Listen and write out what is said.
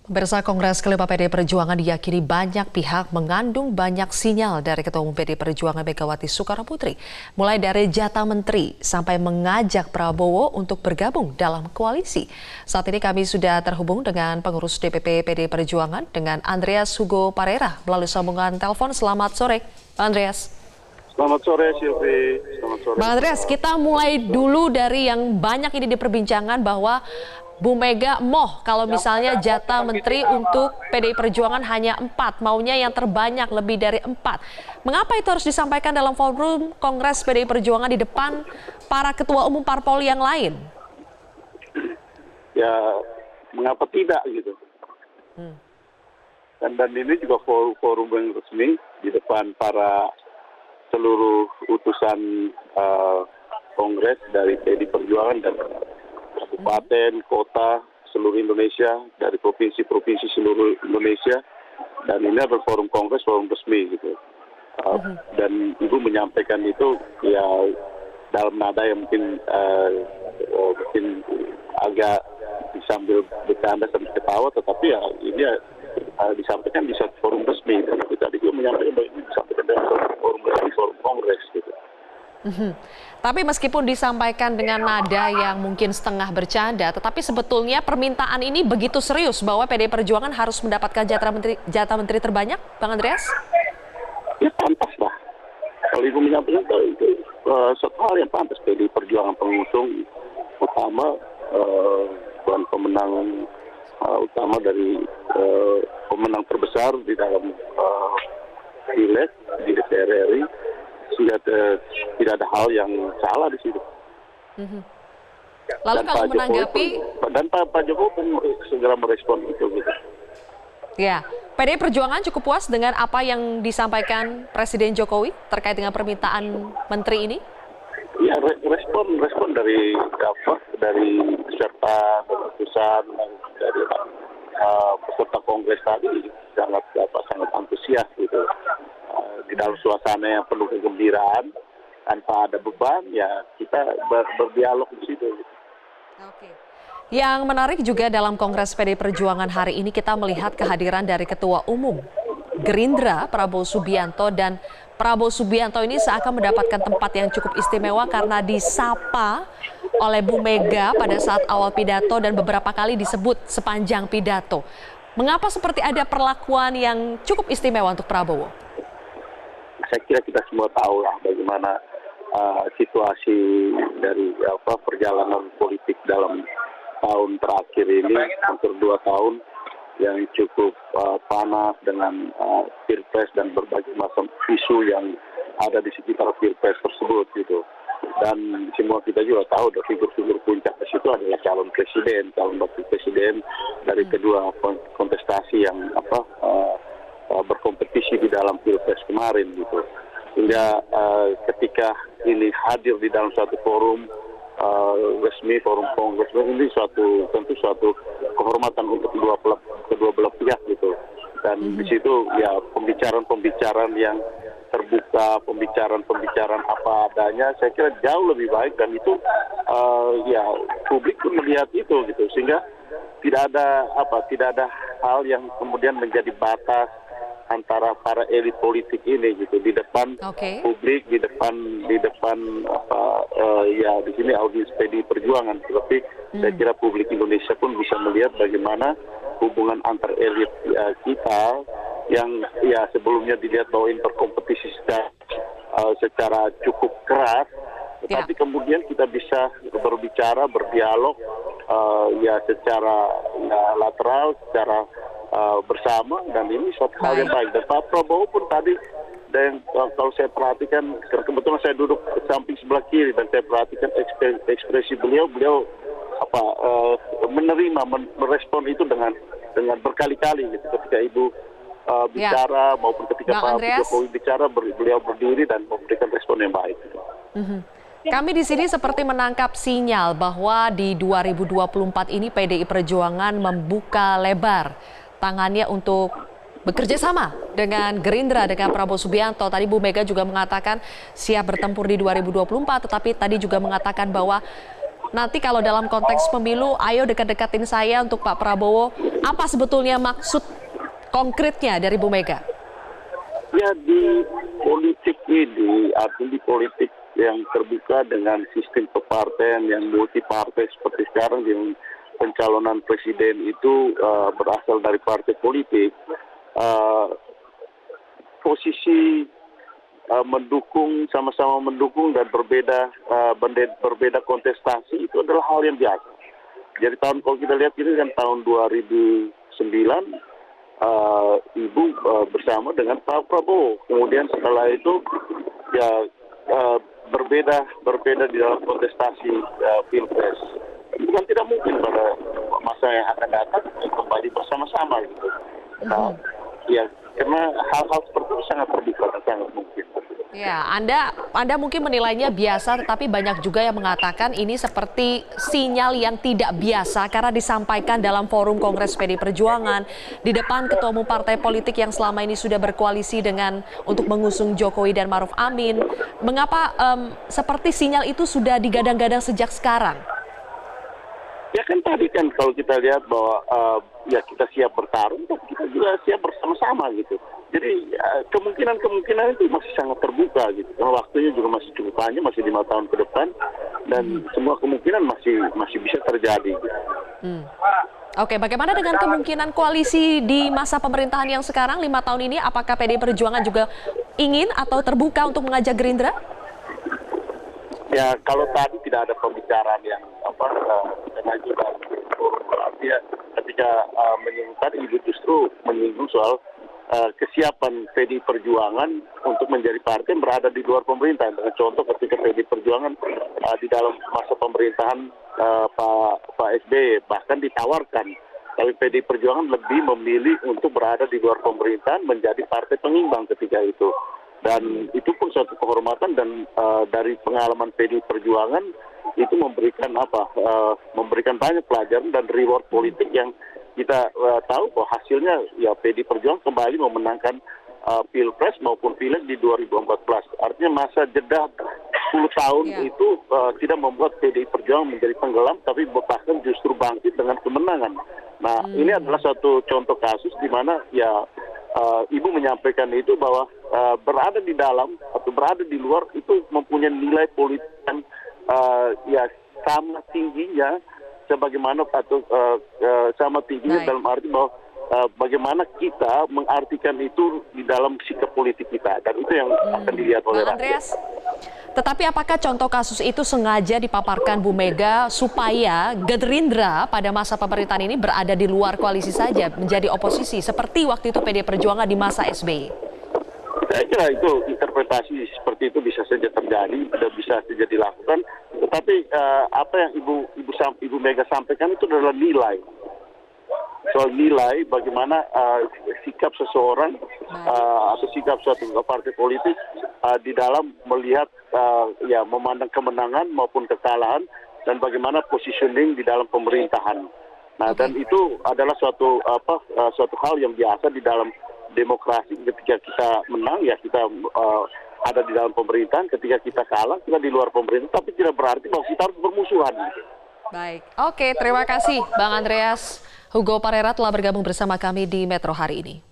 Pemirsa, Kongres kelima PDI Perjuangan diyakini banyak pihak mengandung banyak sinyal dari Ketua Umum PDI Perjuangan Megawati Soekarnoputri. Mulai dari jatah menteri sampai mengajak Prabowo untuk bergabung dalam koalisi. Saat ini kami sudah terhubung dengan pengurus DPP PDI Perjuangan dengan Andreas Hugo Parera melalui sambungan telepon. Selamat sore, Pak Andreas. Selamat sore, Silvi. Selamat sore. Bang Andreas, kita mulai dulu dari yang banyak ini diperbincangkan bahwa Bu Mega kalau misalnya jatah menteri untuk PDI Perjuangan hanya 4, maunya yang terbanyak lebih dari 4. Mengapa itu harus disampaikan dalam forum Kongres PDI Perjuangan di depan para ketua umum parpol yang lain? Ya, mengapa tidak gitu? Dan ini juga forum yang resmi di depan para seluruh utusan Kongres dari PDI Perjuangan dan kabupaten, kota, seluruh Indonesia, dari provinsi-provinsi seluruh Indonesia, dan ini adalah forum kongres, forum resmi gitu. Dan Ibu menyampaikan itu ya dalam nada yang mungkin agak sambil bercanda sambil ketawa, tetapi ya ini disampaikan di satu forum resmi. Tapi tadi juga menyampaikan bahwa ini disampaikan dalam forum resmi, forum kongres gitu. Tapi meskipun disampaikan dengan nada yang mungkin setengah bercanda, tetapi sebetulnya permintaan ini begitu serius bahwa PDI Perjuangan harus mendapatkan jatah menteri terbanyak, Bang Andreas? Ya pantas lah. Kalau Ibu menyampaikan itu satu hal yang pantas. PDI Perjuangan pengusung utama dan pemenang utama dari pemenang terbesar di dalam pileg di DPR RI. Sehingga tidak ada hal yang salah di situ. Lalu dan kalau menanggapi Pak Jokowi pun segera merespon itu gitu. Ya, PDI Perjuangan cukup puas dengan apa yang disampaikan Presiden Jokowi terkait dengan permintaan menteri ini? Ya, respon dari peserta keputusan dari peserta kongres tadi sangat antusias gitu. Di dalam suasana yang penuh kegembiraan, tanpa ada beban, ya kita berdialog di situ. Oke. Yang menarik juga dalam Kongres PDI Perjuangan hari ini kita melihat kehadiran dari Ketua Umum Gerindra Prabowo Subianto, dan Prabowo Subianto ini seakan mendapatkan tempat yang cukup istimewa karena disapa oleh Bu Mega pada saat awal pidato dan beberapa kali disebut sepanjang pidato. Mengapa seperti ada perlakuan yang cukup istimewa untuk Prabowo? Saya kira kita semua tahu lah bagaimana situasi dari perjalanan politik dalam tahun terakhir ini, hampir 2 tahun yang cukup panas dengan pilpres dan berbagai macam isu yang ada di sekitar pilpres tersebut gitu. Dan semua kita juga tahu ada figur-figur puncak di situ adalah calon presiden, calon wakil presiden dari kedua kontestasi yang berkompetisi di dalam pilpres kemarin gitu. Hingga ketika ini hadir di dalam suatu forum resmi, forum kongres ini tentu suatu kehormatan untuk kedua belah pihak gitu. Dan di situ ya pembicaraan yang terbuka, pembicaraan apa adanya, saya kira jauh lebih baik, dan itu ya publik pun melihat itu gitu, sehingga tidak ada hal yang kemudian menjadi batas antara para elit politik ini gitu di depan publik, di depan ya di sini audiens PDI Perjuangan. Tapi saya kira publik Indonesia pun bisa melihat bagaimana hubungan antar elit kita yang ya sebelumnya dilihat bahwa ini berkompetisi secara cukup keras, tetapi kemudian kita bisa berbicara, berdialog ya secara lateral, secara bersama, dan ini suatu hal yang baik. Dan Pak Prabowo pun tadi, dan kalau saya perhatikan, kebetulan saya duduk samping sebelah kiri dan saya perhatikan ekspresi beliau menerima, merespon itu dengan berkali-kali gitu. Ketika Ibu bicara maupun ketika Pak Jokowi bicara, beliau berdiri dan memberikan respon yang baik. Gitu. Kami di sini seperti menangkap sinyal bahwa di 2024 ini PDI Perjuangan membuka lebar tangannya untuk bekerja sama dengan Gerindra, dengan Prabowo Subianto. Tadi Bu Mega juga mengatakan siap bertempur di 2024, tetapi tadi juga mengatakan bahwa nanti kalau dalam konteks pemilu, ayo dekat-dekatin saya untuk Pak Prabowo. Apa sebetulnya maksud konkretnya dari Bu Mega? Ya di politik ini, artinya di politik yang terbuka dengan sistem kepartean yang multi partai seperti sekarang yang pencalonan presiden itu berasal dari partai politik, posisi mendukung, sama-sama mendukung dan berbeda kontestasi itu adalah hal yang biasa. Jadi kalau kita lihat ini kan tahun 2009, Ibu bersama dengan Pak Prabowo. Kemudian setelah itu ya berbeda di dalam kontestasi pilpres. Itu kan tidak mungkin pada masa yang akan datang kembali bersama-sama gitu. Ya karena hal-hal seperti itu sangat terbuka dan sangat mungkin. Ya, Anda mungkin menilainya biasa, tetapi banyak juga yang mengatakan ini seperti sinyal yang tidak biasa karena disampaikan dalam forum Kongres PD Perjuangan di depan ketua umum partai politik yang selama ini sudah berkoalisi dengan untuk mengusung Jokowi dan Maruf Amin. Mengapa seperti sinyal itu sudah digadang-gadang sejak sekarang? Ya kan tadi kan kalau kita lihat bahwa ya kita siap bertarung, tapi kita juga siap bersama-sama gitu. Jadi kemungkinan itu masih sangat terbuka gitu. Karena waktunya juga masih cukup panjang, masih 5 tahun ke depan, dan semua kemungkinan masih bisa terjadi. Gitu. Oke, bagaimana dengan kemungkinan koalisi di masa pemerintahan yang sekarang 5 tahun ini? Apakah PDI Perjuangan juga ingin atau terbuka untuk mengajak Gerindra? Ya kalau tadi tidak ada pembicaraan yang mengajukan artinya ketika menyinggung Ibu justru menyinggung soal kesiapan PDI Perjuangan untuk menjadi partai yang berada di luar pemerintahan. Dengan contoh ketika PDI Perjuangan di dalam masa pemerintahan Pak SBY bahkan ditawarkan, tapi PDI Perjuangan lebih memilih untuk berada di luar pemerintahan menjadi partai pengimbang ketika itu. Dan itu pun suatu kehormatan dan dari pengalaman PDI Perjuangan itu memberikan banyak pelajaran dan reward politik yang kita tahu bahwa hasilnya ya PDI Perjuangan kembali memenangkan Pilpres maupun Pileg di 2014. Artinya masa jeda 10 tahun itu tidak membuat PDI Perjuangan menjadi tenggelam, tapi bahkan justru bangkit dengan kemenangan. Nah ini adalah satu contoh kasus di mana ya Ibu menyampaikan itu bahwa berada di dalam atau berada di luar itu mempunyai nilai politik yang ya sama tingginya sebagaimana atau sama tingginya dalam arti bahwa bagaimana kita mengartikan itu di dalam sikap politik kita, dan itu yang akan dilihat oleh rakyat. Andreas, tetapi apakah contoh kasus itu sengaja dipaparkan Bu Mega supaya Gerindra pada masa pemerintahan ini berada di luar koalisi saja, menjadi oposisi seperti waktu itu PDI Perjuangan di masa SBY? Saya kira itu interpretasi seperti itu bisa saja terjadi, tidak bisa saja dilakukan. Tetapi apa yang Ibu Mega sampaikan itu adalah nilai. Soal nilai bagaimana sikap seseorang atau sikap suatu partai politik di dalam melihat ya memandang kemenangan maupun kekalahan dan bagaimana positioning di dalam pemerintahan. Nah dan itu adalah suatu hal yang biasa di dalam demokrasi. Ketika kita menang ya kita ada di dalam pemerintahan, ketika kita kalah kita di luar pemerintahan, tapi tidak berarti bahwa kita harus bermusuhan. Baik, oke, terima kasih Bang Andreas. Hugo Parera telah bergabung bersama kami di Metro hari ini.